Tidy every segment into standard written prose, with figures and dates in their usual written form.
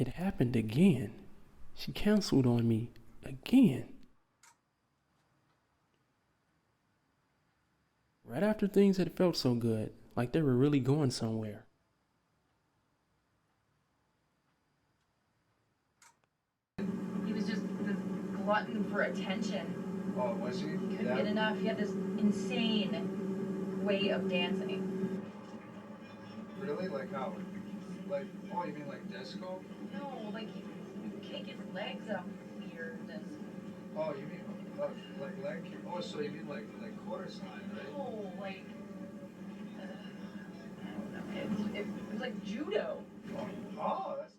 It happened again. She canceled on me again. Right after things had felt so good, like they were really going somewhere. He was just this glutton for attention. Oh, was he? Couldn't get enough. He had this insane way of dancing. Really? Like how? Like, oh, you mean like disco? No, like he would kick his legs up weird and... Oh, you mean like leg kick? Oh, so you mean like chorus line, right? No, like... I don't know. It was like judo. Oh, that's nice.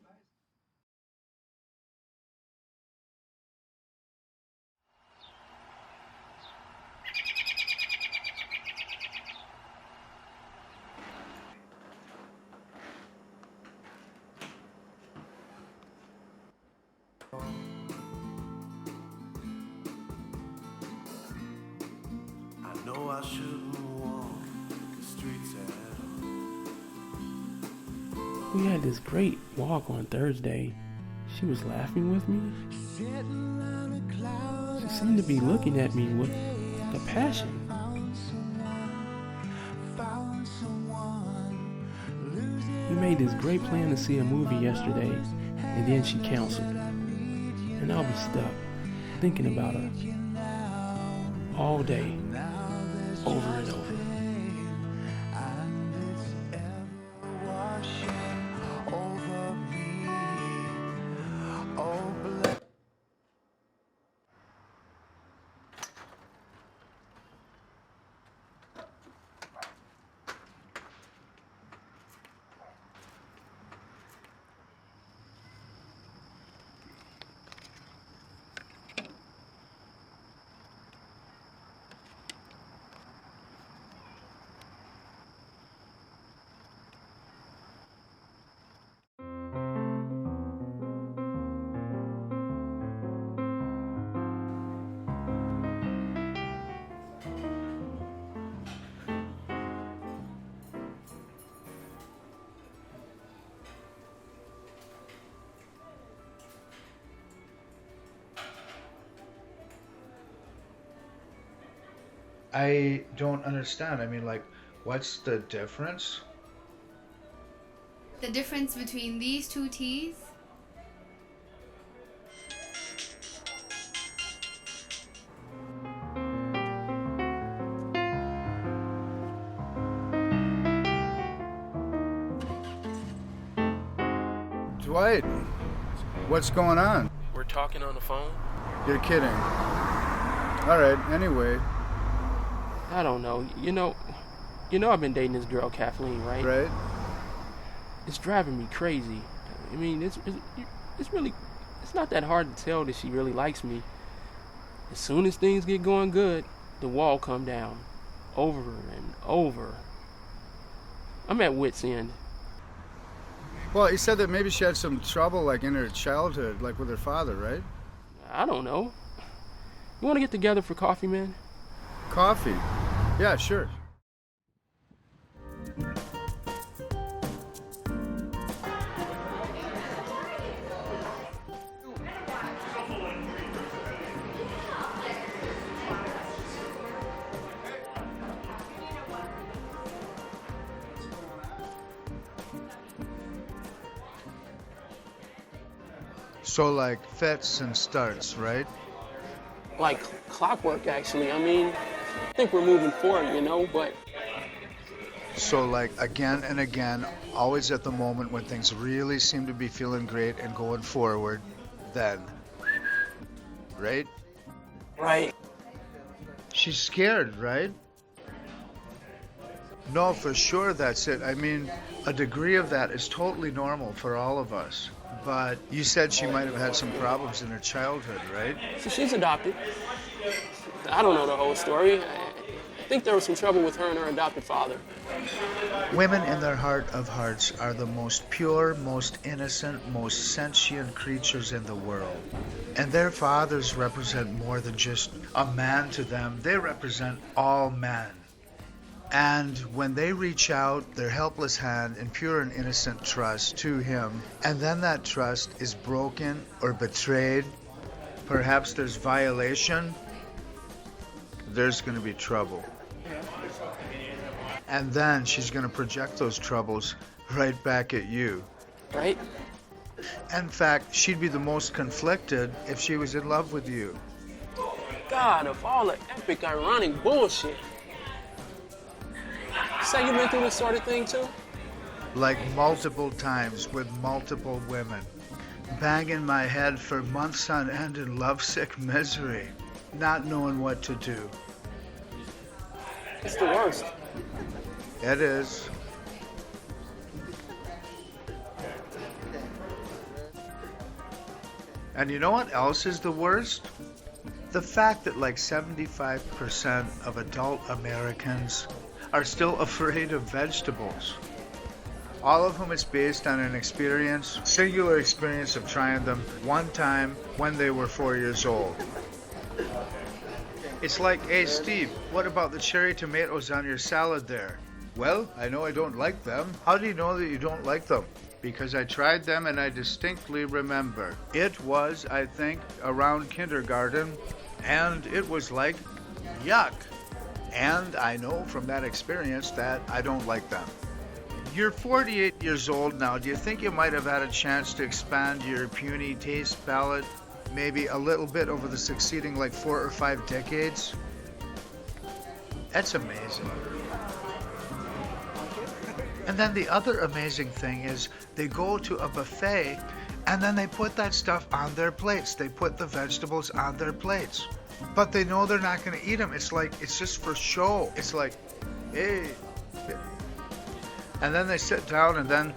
I know I shouldn't walk the streets at all. We had this great walk on Thursday. She was laughing with me. She seemed to be looking at me with a passion. We made this great plan to see a movie yesterday, and then she canceled. And I was stuck, thinking about her all day, over and over. I don't understand. I mean, like, what's the difference? The difference between these two teas? Dwight, what's going on? We're talking on the phone? You're kidding. All right, anyway. I don't know. You know I've been dating this girl, Kathleen, right? Right? It's driving me crazy. I mean, it's really, it's not that hard to tell that she really likes me. As soon as things get going good, the wall come down. Over and over. I'm at wit's end. Well, he said that maybe she had some trouble, like, in her childhood, like with her father, right? I don't know. You want to get together for coffee, man? Coffee? Yeah, sure. So, like, fits and starts, right? Like clockwork, actually. I mean, I think we're moving forward, but... So, like, again and again, always at the moment when things really seem to be feeling great and going forward, then. Right? Right. She's scared, right? No, for sure that's it. I mean, a degree of that is totally normal for all of us. But you said she might have had some problems in her childhood, right? So she's adopted. I don't know the whole story. I think there was some trouble with her and her adopted father. Women in their heart of hearts are the most pure, most innocent, most sentient creatures in the world. And their fathers represent more than just a man to them. They represent all men. And when they reach out their helpless hand in pure and innocent trust to him, and then that trust is broken or betrayed, perhaps there's violation, there's going to be trouble. And then she's going to project those troubles right back at you. Right? In fact, she'd be the most conflicted if she was in love with you. God, of all the epic, ironic bullshit. Say you've been through this sort of thing too? Like multiple times with multiple women. Banging my head for months on end in lovesick misery. Not knowing what to do. It's the worst. It is. And you know what else is the worst? The fact that like 75% of adult Americans are still afraid of vegetables. All of whom it's based on an experience, singular experience of trying them one time when they were 4 years old. It's like, hey Steve, what about the cherry tomatoes on your salad there? Well, I know I don't like them. How do you know that you don't like them? Because I tried them and I distinctly remember. It was, I think, around kindergarten, and it was like, yuck. And I know from that experience that I don't like them. You're 48 years old now. Do you think you might have had a chance to expand your puny taste palette maybe a little bit over the succeeding like 4 or 5 decades? That's amazing. And then the other amazing thing is they go to a buffet and then they put that stuff on their plates. They put the vegetables on their plates. But they know they're not going to eat them. It's like, it's just for show. It's like, hey. And then they sit down and then,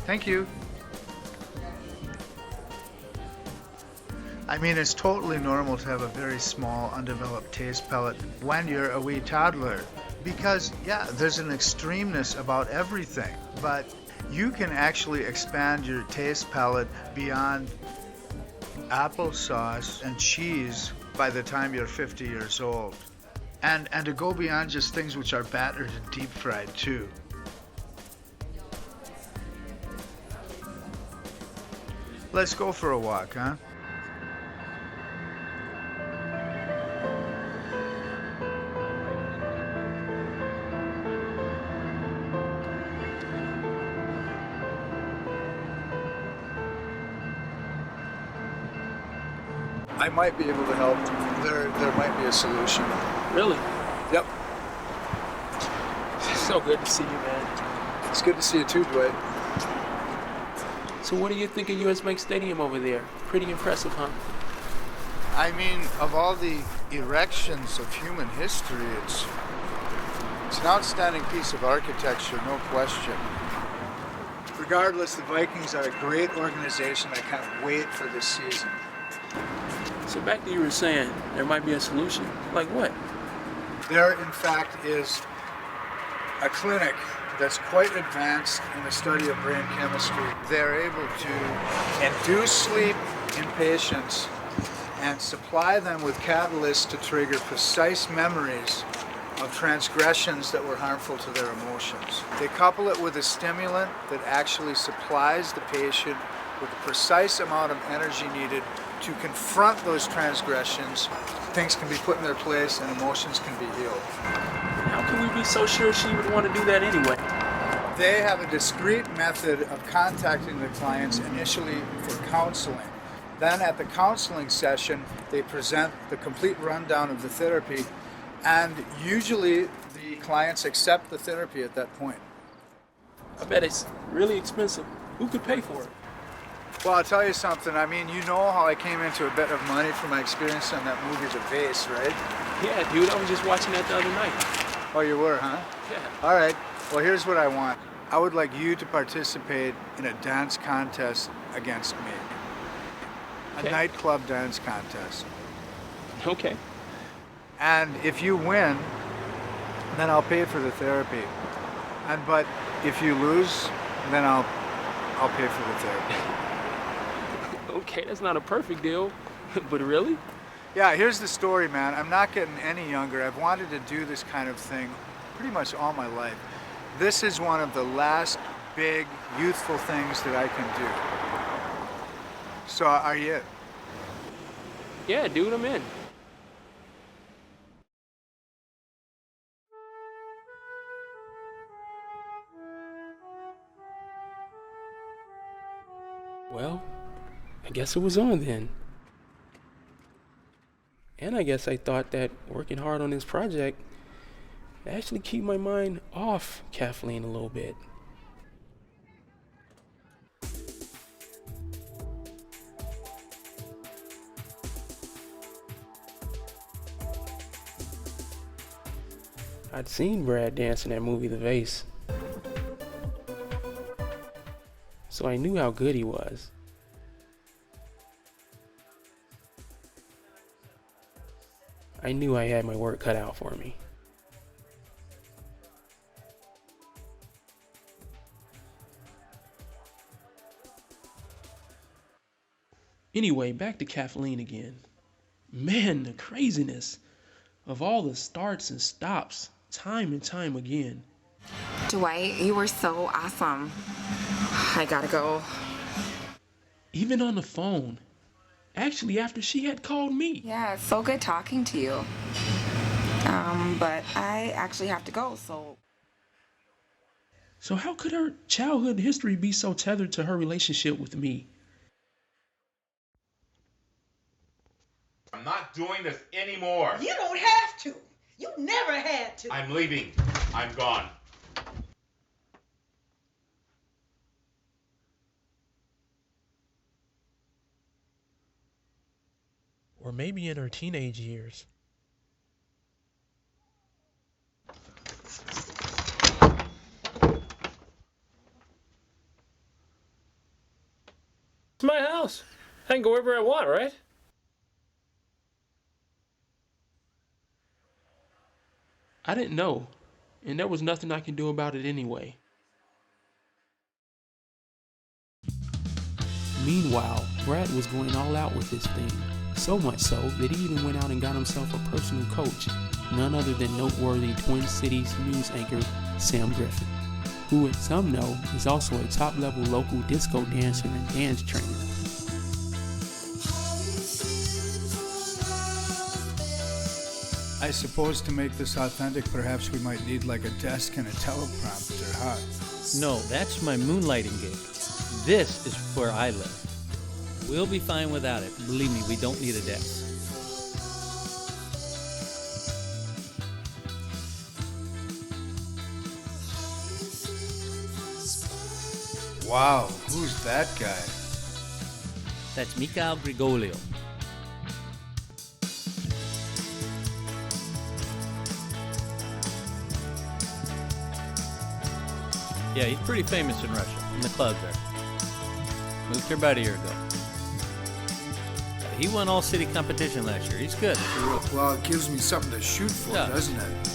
thank you. I mean, it's totally normal to have a very small, undeveloped taste palate when you're a wee toddler. Because, yeah, there's an extremeness about everything. But you can actually expand your taste palette beyond applesauce and cheese by the time you're 50 years old. And to go beyond just things which are battered and deep fried, too. Let's go for a walk, huh? I might be able to help. There might be a solution. Really? Yep. It's so good to see you, man. It's good to see you too, Dwight. So what do you think of US Bank Stadium over there? Pretty impressive, huh? I mean, of all the erections of human history, it's an outstanding piece of architecture, no question. Regardless, the Vikings are a great organization. I can't wait for this season. So back to you were saying, there might be a solution. Like what? There, in fact, is a clinic that's quite advanced in the study of brain chemistry. They're able to induce sleep in patients and supply them with catalysts to trigger precise memories of transgressions that were harmful to their emotions. They couple it with a stimulant that actually supplies the patient with the precise amount of energy needed to confront those transgressions. Things can be put in their place and emotions can be healed. How can we be so sure she would want to do that anyway? They have a discrete method of contacting the clients initially for counseling. Then at the counseling session, they present the complete rundown of the therapy, and usually the clients accept the therapy at that point. I bet it's really expensive. Who could pay for it? Well, I'll tell you something. I mean, you know how I came into a bit of money from my experience on that movie, The Vase, right? Yeah, dude, I was just watching that the other night. Oh, you were, huh? Yeah. All right. Well, here's what I want. I would like you to participate in a dance contest against me. A Okay. nightclub dance contest. Okay. And if you win, then I'll pay for the therapy. But if you lose, then I'll pay for the therapy. Okay, that's not a perfect deal, but really? Yeah, here's the story, man. I'm not getting any younger. I've wanted to do this kind of thing pretty much all my life. This is one of the last big, youthful things that I can do. So, are you in? Yeah, dude, I'm in. Well, I guess it was on then. And I guess I thought that working hard on this project actually keep my mind off Kathleen a little bit. I'd seen Brad dance in that movie The Vase, so I knew how good he was. I knew I had my work cut out for me. Anyway, back to Kathleen again. Man, the craziness of all the starts and stops, time and time again. Dwight, you were so awesome. I gotta go. Even on the phone. Actually, after she had called me. Yeah, it's so good talking to you. But I actually have to go, so... So how could her childhood history be so tethered to her relationship with me? I'm not doing this anymore. You don't have to. You never had to. I'm leaving. I'm gone. Or maybe in her teenage years. It's my house. I can go wherever I want, right? I didn't know, and there was nothing I could do about it anyway. Meanwhile, Brad was going all out with this thing, so much so that he even went out and got himself a personal coach, none other than noteworthy Twin Cities news anchor Sam Griffin, who some know is also a top-level local disco dancer and dance trainer. I suppose to make this authentic, perhaps we might need like a desk and a teleprompter, huh? No, that's my moonlighting gig. This is where I live. We'll be fine without it. Believe me, we don't need a desk. Wow, who's that guy? That's Mikhail Grigolio. Yeah, he's pretty famous in Russia, in the clubs there. Moved here about a year ago. He won all city competition last year. He's good. Well, it gives me something to shoot for, Yeah. doesn't it?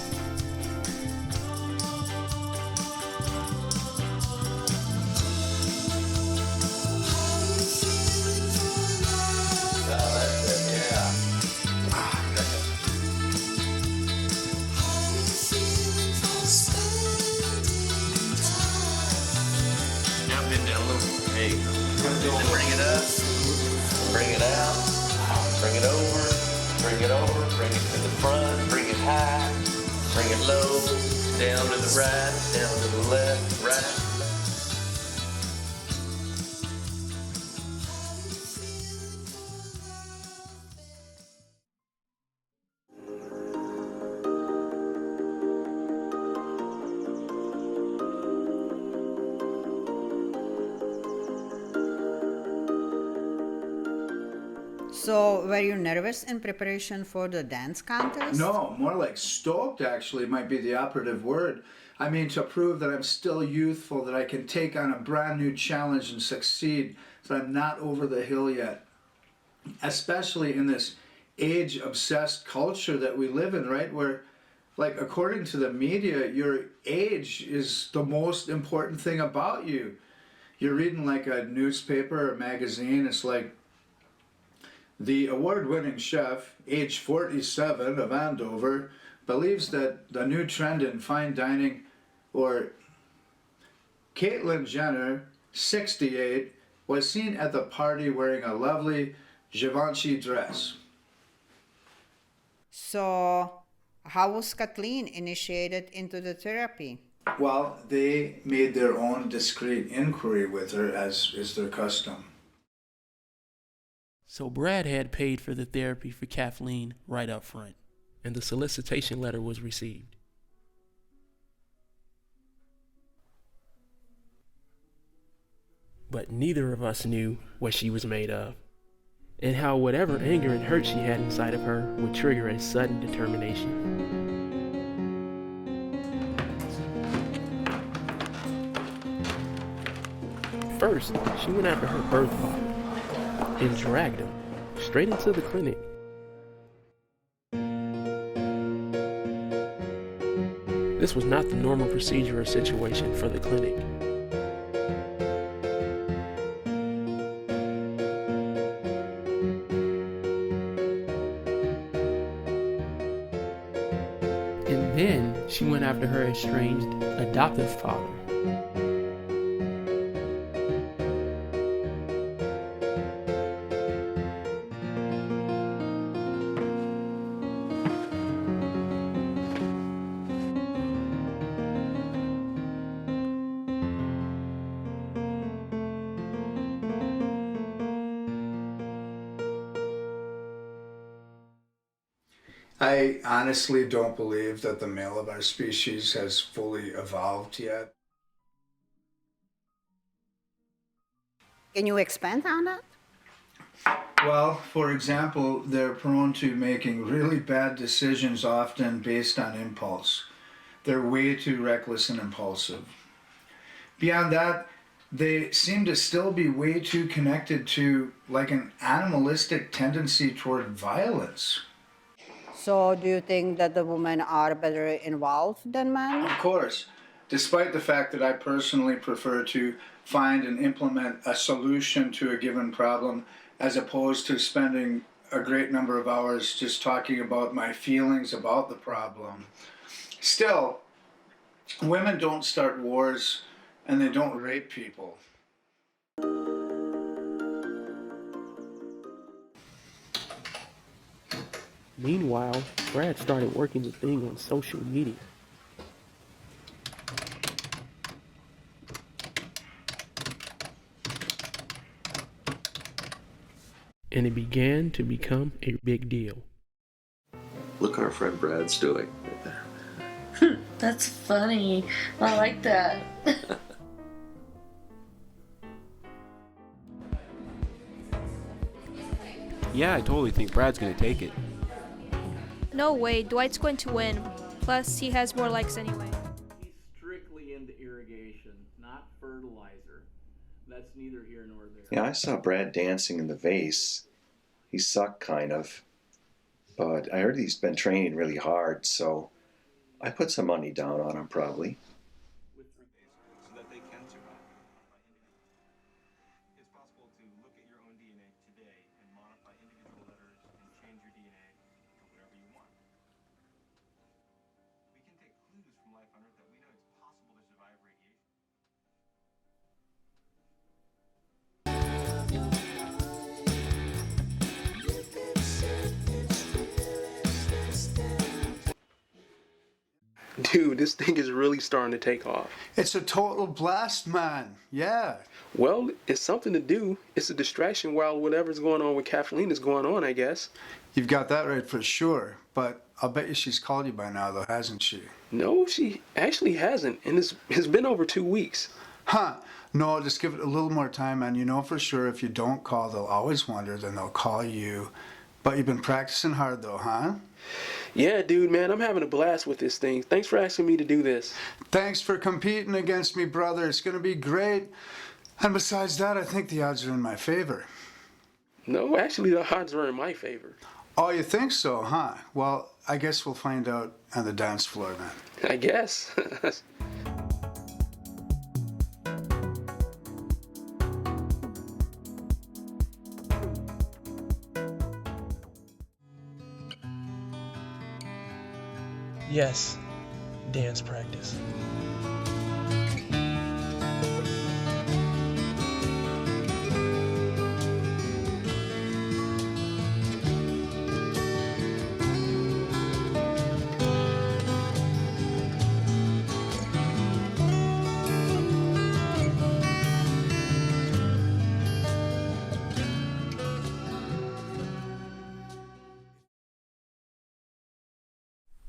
Bring it up, bring it out, bring it over, bring it to the front, bring it high, bring it low, down to the right, down to the left, right. So, were you nervous in preparation for the dance contest? No, more like stoked actually might be the operative word. I mean, to prove that I'm still youthful, that I can take on a brand new challenge and succeed, that I'm not over the hill yet. Especially in this age-obsessed culture that we live in, right? Where, like, according to the media, your age is the most important thing about you. You're reading like a newspaper or magazine, it's like, The award-winning chef, age 47 of Andover, believes that the new trend in fine dining, or Caitlyn Jenner, 68, was seen at the party wearing a lovely Givenchy dress. So, how was Kathleen initiated into the therapy? Well, they made their own discreet inquiry with her, as is their custom. So Brad had paid for the therapy for Kathleen right up front, and the solicitation letter was received. But neither of us knew what she was made of, and how whatever anger and hurt she had inside of her would trigger a sudden determination. First, she went after her birth father and dragged him straight into the clinic. This was not the normal procedure or situation for the clinic. And then she went after her estranged adoptive father. I honestly don't believe that the male of our species has fully evolved yet. Can you expand on that? Well, for example, they're prone to making really bad decisions, often based on impulse. They're way too reckless and impulsive. Beyond that, they seem to still be way too connected to like an animalistic tendency toward violence. So, do you think that the women are better involved than men? Of course, despite the fact that I personally prefer to find and implement a solution to a given problem as opposed to spending a great number of hours just talking about my feelings about the problem. Still, women don't start wars and they don't rape people. Meanwhile, Brad started working the thing on social media. And it began to become a big deal. Look what our friend Brad's doing right there. That's funny. I like that. Yeah, I totally think Brad's gonna take it. No way, Dwight's going to win. Plus, he has more likes anyway. He's strictly into irrigation, not fertilizer. That's neither here nor there. Yeah, I saw Brad dancing in the vase. He sucked kind of. But I heard he's been training really hard, so I put some money down on him probably. So that they can survive. It's possible to look at your own DNA today and modify individual letters and change your DNA to whatever you want. We can take clues from life on Earth that we know it's possible to survive radiation. Dude, this thing is really starting to take off. It's a total blast, man. Yeah. Well, it's something to do. It's a distraction while whatever's going on with Kathleen is going on, I guess. You've got that right for sure. But I'll bet you she's called you by now, though, hasn't she? No, she actually hasn't. And it's been over 2 weeks. Huh. No, just give it a little more time, and you know for sure if you don't call, they'll always wonder, then they'll call you. But you've been practicing hard, though, huh? Yeah, dude, man, I'm having a blast with this thing. Thanks for asking me to do this. Thanks for competing against me, brother. It's going to be great. And besides that, I think the odds are in my favor. No, actually, the odds are in my favor. Oh, you think so, huh? Well, I guess we'll find out on the dance floor then. I guess. Yes, dance practice.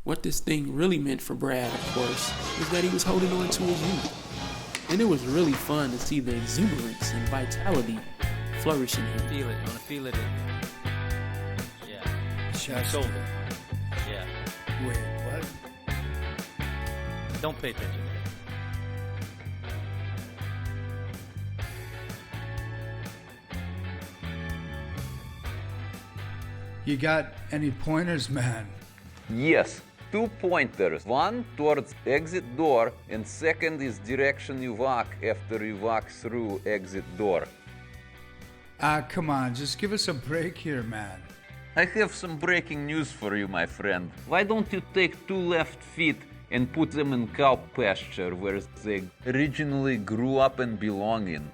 What this thing really meant for Brad, of course, was that he was holding on to his youth. And it was really fun to see the exuberance and vitality flourish in him. Feel it. You want to feel it in. Yeah. Chest. Shoulder. Yeah. Wait, what? Don't pay attention. You got any pointers, man? Yes, 2 pointers. One towards exit door and second is direction you walk after you walk through exit door. Come on, just give us a break here, man. I have some breaking news for you, my friend. Why don't you take 2 left feet and put them in cow pasture where they originally grew up and belong in?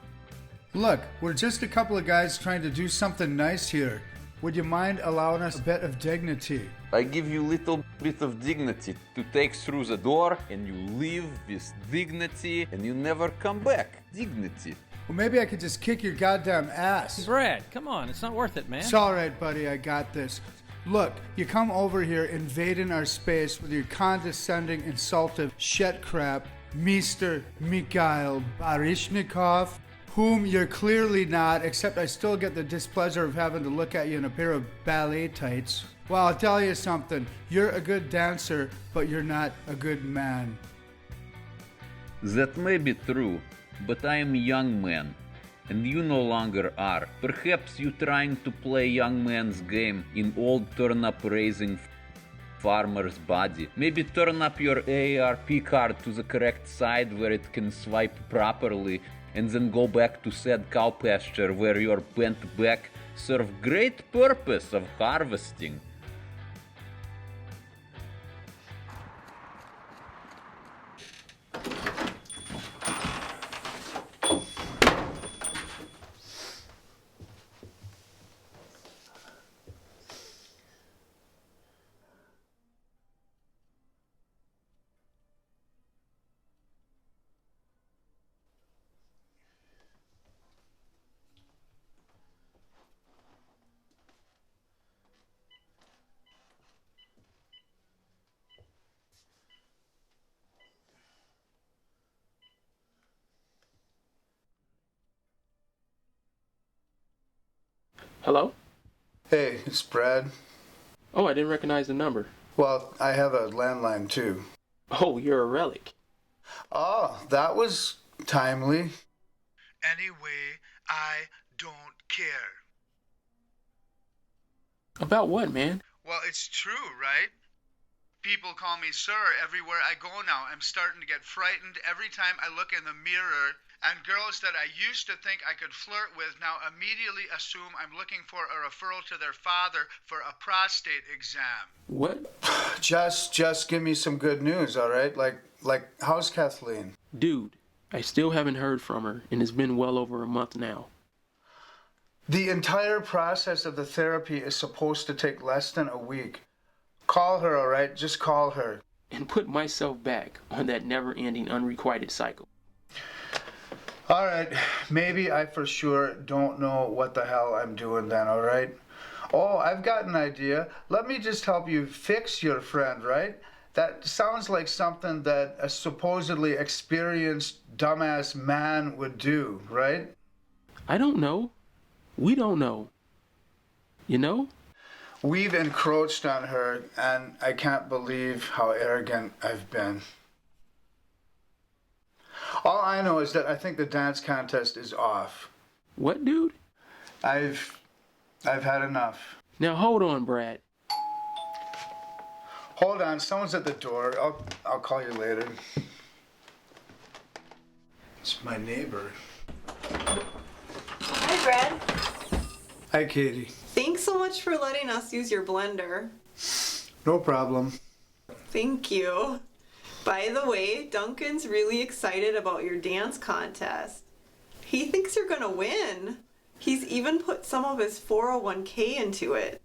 Look, we're just a couple of guys trying to do something nice here. Would you mind allowing us a bit of dignity? I give you little bit of dignity to take through the door and you leave with dignity and you never come back. Dignity. Well, maybe I could just kick your goddamn ass. Brad, come on. It's not worth it, man. It's all right, buddy. I got this. Look, you come over here invading our space with your condescending, insultive shit crap, Mr. Mikhail Baryshnikov, whom you're clearly not, except I still get the displeasure of having to look at you in a pair of ballet tights. Well, I'll tell you something. You're a good dancer, but you're not a good man. That may be true, but I am a young man, and you no longer are. Perhaps you trying to play young man's game in old turnip raising farmer's body. Maybe turn up your AARP card to the correct side where it can swipe properly, and then go back to said cow pasture where your bent back serve great purpose of harvesting. Hello? Hey, it's Brad. Oh, I didn't recognize the number. Well, I have a landline too. Oh, you're a relic. Oh, that was timely. Anyway, I don't care. About what, man? Well, it's true, right? People call me sir everywhere I go now. I'm starting to get frightened every time I look in the mirror. And girls that I used to think I could flirt with now immediately assume I'm looking for a referral to their father for a prostate exam. What? Just give me some good news, all right? Like how's Kathleen? Dude, I still haven't heard from her, and it's been well over a month now. The entire process of the therapy is supposed to take less than a week. Call her, all right? Just call her. And put myself back on that never-ending unrequited cycle. All right, maybe I for sure don't know what the hell I'm doing then, all right? Oh, I've got an idea. Let me just help you fix your friend, right? That sounds like something that a supposedly experienced dumbass man would do, right? I don't know. We don't know. You know? We've encroached on her, and I can't believe how arrogant I've been. All I know is that I think the dance contest is off. What, dude? I've had enough. Now hold on, Brad. Hold on, someone's at the door. I'll call you later. It's my neighbor. Hi, Brad. Hi, Katie. Thanks so much for letting us use your blender. No problem. Thank you. By the way, Duncan's really excited about your dance contest. He thinks you're gonna win. He's even put some of his 401k into it.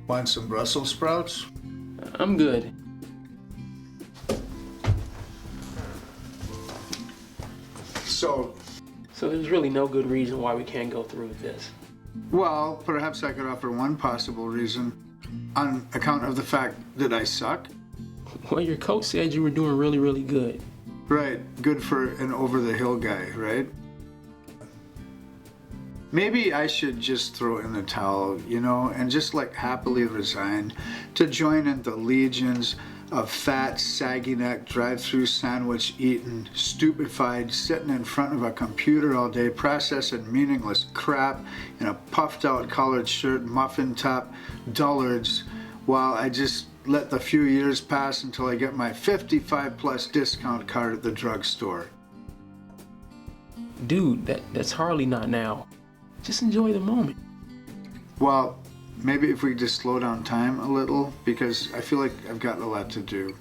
Want some Brussels sprouts? I'm good. So there's really no good reason why we can't go through with this. Well, perhaps I could offer one possible reason on account of the fact that I suck. Well, your coach said you were doing really, really good. Right, good for an over-the-hill guy, right? Maybe I should just throw in the towel, you know, and just like happily resign to join in the legions of fat, saggy neck, drive-through sandwich eating, stupefied, sitting in front of a computer all day, processing meaningless crap in a puffed out collared shirt, muffin top, dullards, while I just let the few years pass until I get my 55 plus discount card at the drugstore. Dude, that's hardly not now. Just enjoy the moment. Well, maybe if we just slow down time a little, because I feel like I've got a lot to do.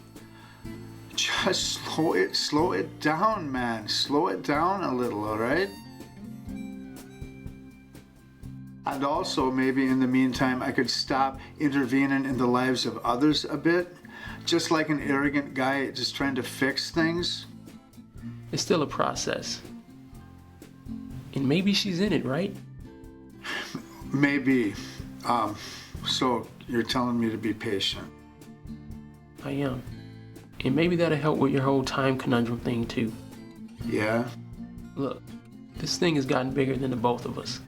Just slow it down, man. Slow it down a little, all right? And also, maybe in the meantime, I could stop intervening in the lives of others a bit, just like an arrogant guy just trying to fix things. It's still a process. And maybe she's in it, right? Maybe. So you're telling me to be patient? I am. And maybe that'll help with your whole time conundrum thing too. Yeah? Look, this thing has gotten bigger than the both of us.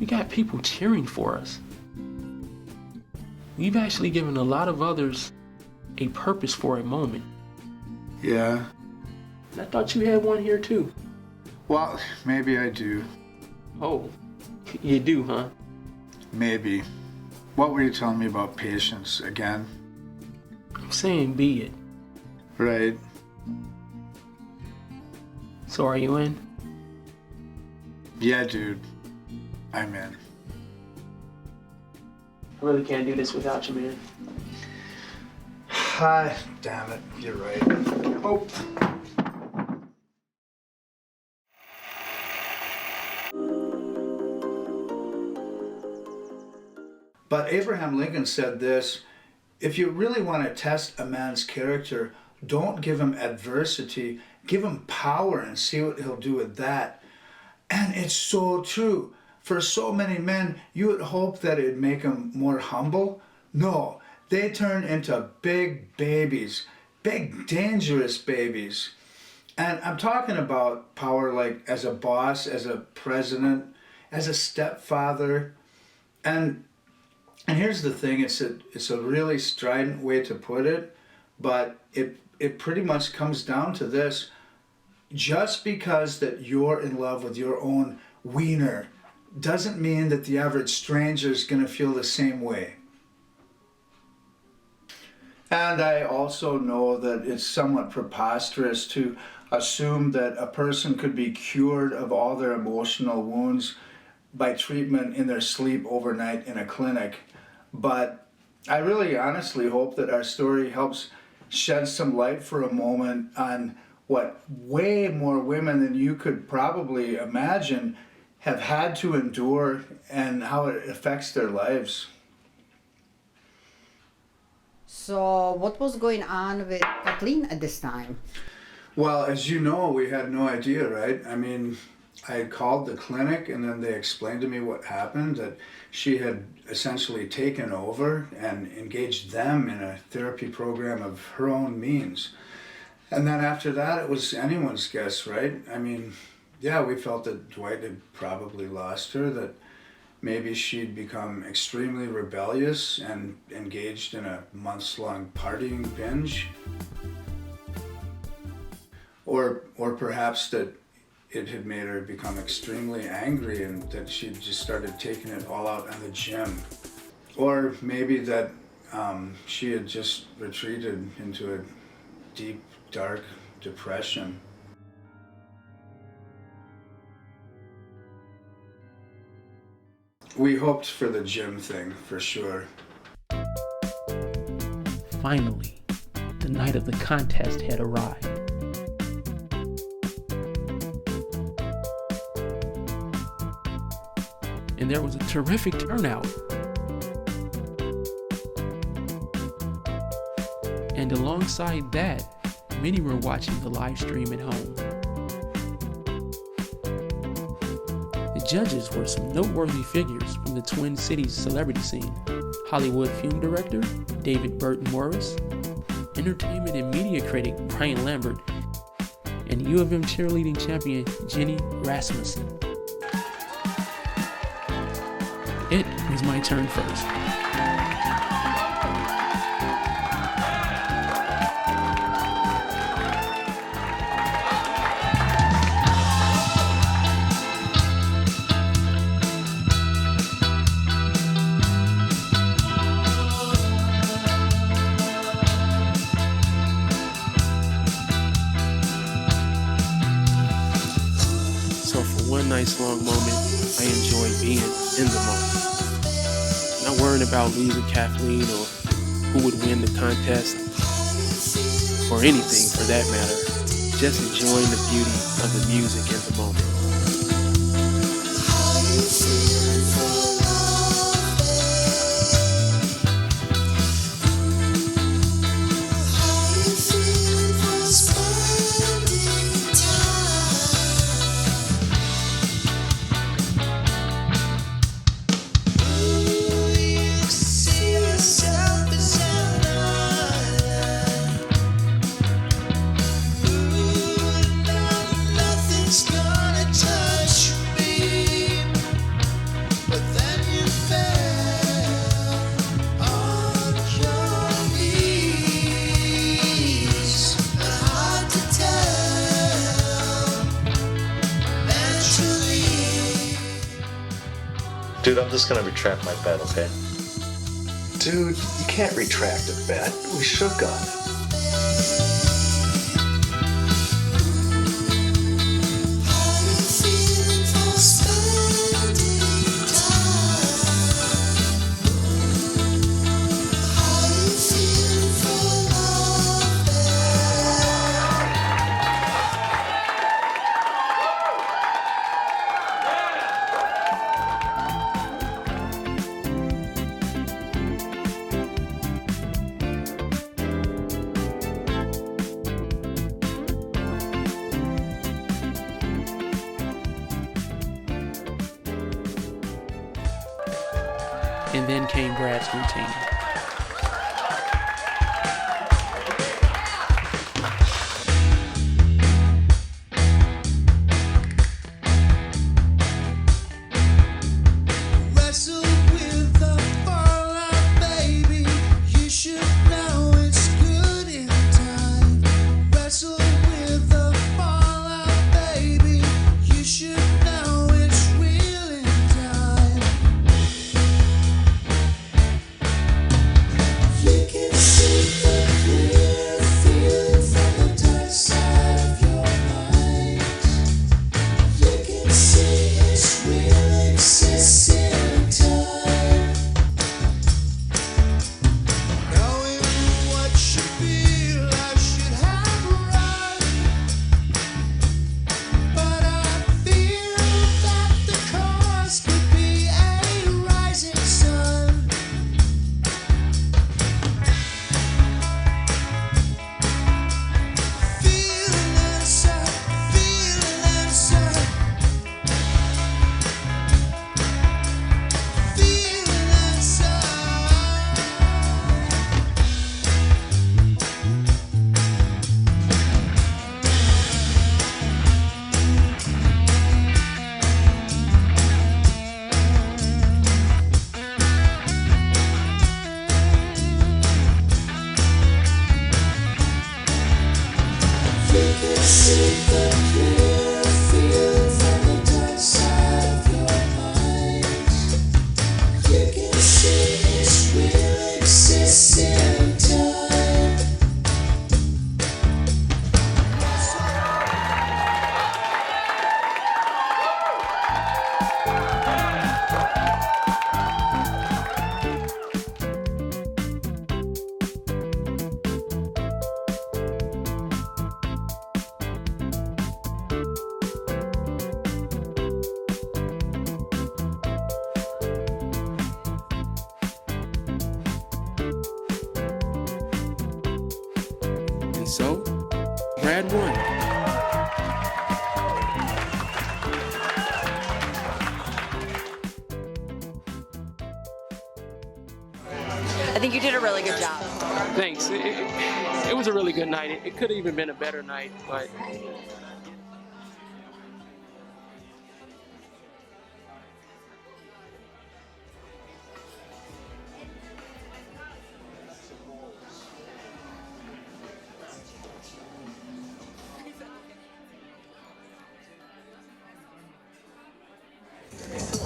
We got people cheering for us. We've actually given a lot of others a purpose for a moment. Yeah? And I thought you had one here too. Well, maybe I do. Oh, you do, huh? Maybe. What were you telling me about patience again? I'm saying be it. Right. So are you in? Yeah, dude. I'm in. I really can't do this without you, man. Ah, damn it. You're right. Oh. But Abraham Lincoln said this: if you really want to test a man's character, don't give him adversity, give him power and see what he'll do with that. And it's so true. For so many men, you would hope that it'd make them more humble. No, they turn into big babies, big dangerous babies. And I'm talking about power like as a boss, as a president, as a stepfather. And here's the thing, it's a really strident way to put it, but it pretty much comes down to this. Just because that you're in love with your own wiener doesn't mean that the average stranger is going to feel the same way. And I also know that it's somewhat preposterous to assume that a person could be cured of all their emotional wounds by treatment in their sleep overnight in a clinic. But I really honestly hope that our story helps shed some light for a moment on what way more women than you could probably imagine have had to endure and how it affects their lives. So what was going on with Kathleen at this time? Well, as you know, we had no idea, right? I mean, I had called the clinic and then they explained to me what happened, that she had essentially taken over and engaged them in a therapy program of her own means. And then after that, it was anyone's guess, right? I mean, yeah, we felt that Dwight had probably lost her, that maybe she'd become extremely rebellious and engaged in a months-long partying binge. Or perhaps that it had made her become extremely angry and that she just started taking it all out on the gym. Or maybe that she had just retreated into a deep, dark depression. We hoped for the gym thing, for sure. Finally, the night of the contest had arrived. And there was a terrific turnout. And alongside that, many were watching the live stream at home. The judges were some noteworthy figures from the Twin Cities celebrity scene. Hollywood film director David Burton Morris, entertainment and media critic Brian Lambert, and U of M cheerleading champion Jenny Rasmussen. It was my turn first. So for one nice long moment, I enjoyed being in the moment. Not worrying about losing Kathleen or who would win the contest or anything for that matter. Just enjoying the beauty of the music in the moment. Dude, I'm just gonna retract my bet, okay? Dude, you can't retract a bet. We shook on it. And then came Brad's routine. See the clear field. And so, Brad won. I think you did a really good job. Thanks. It was a really good night. It could have even been a better night, but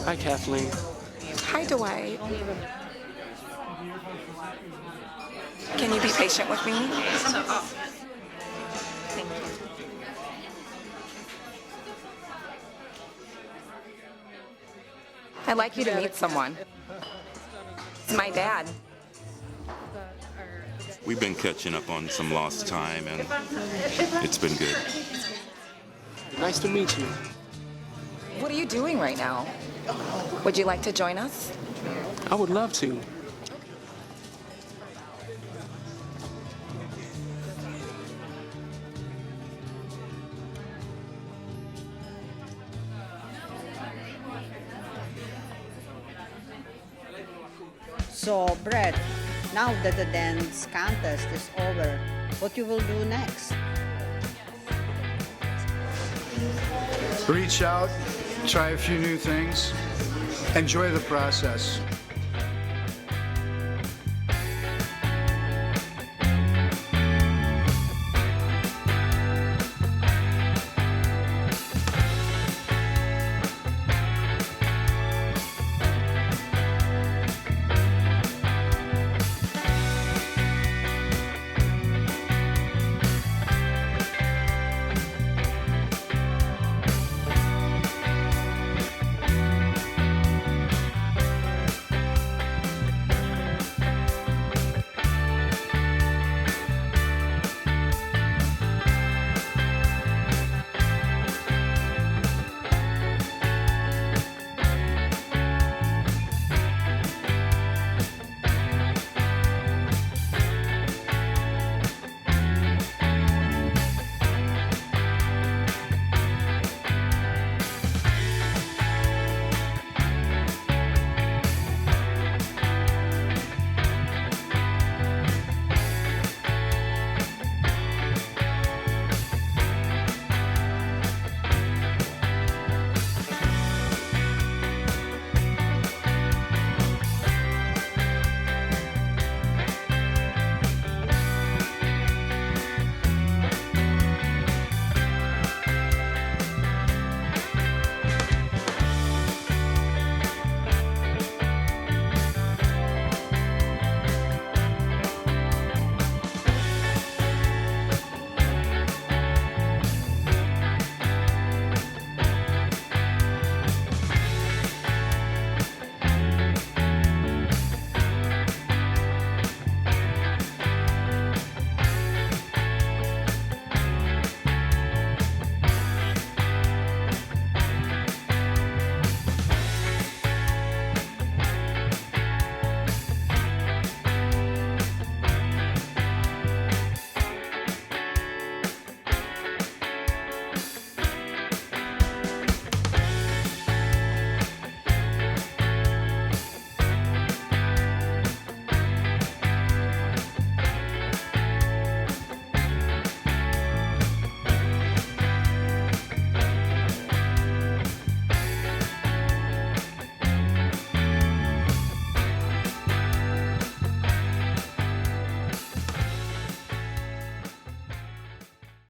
hi, Kathleen. Hi, Dwight. Can you be patient with me? Thank you. I'd like you to meet someone. It's my dad. We've been catching up on some lost time, and it's been good. Nice to meet you. What are you doing right now? Would you like to join us? I would love to. So, Brett, now that the dance contest is over, what you will do next? Reach out, try a few new things, enjoy the process.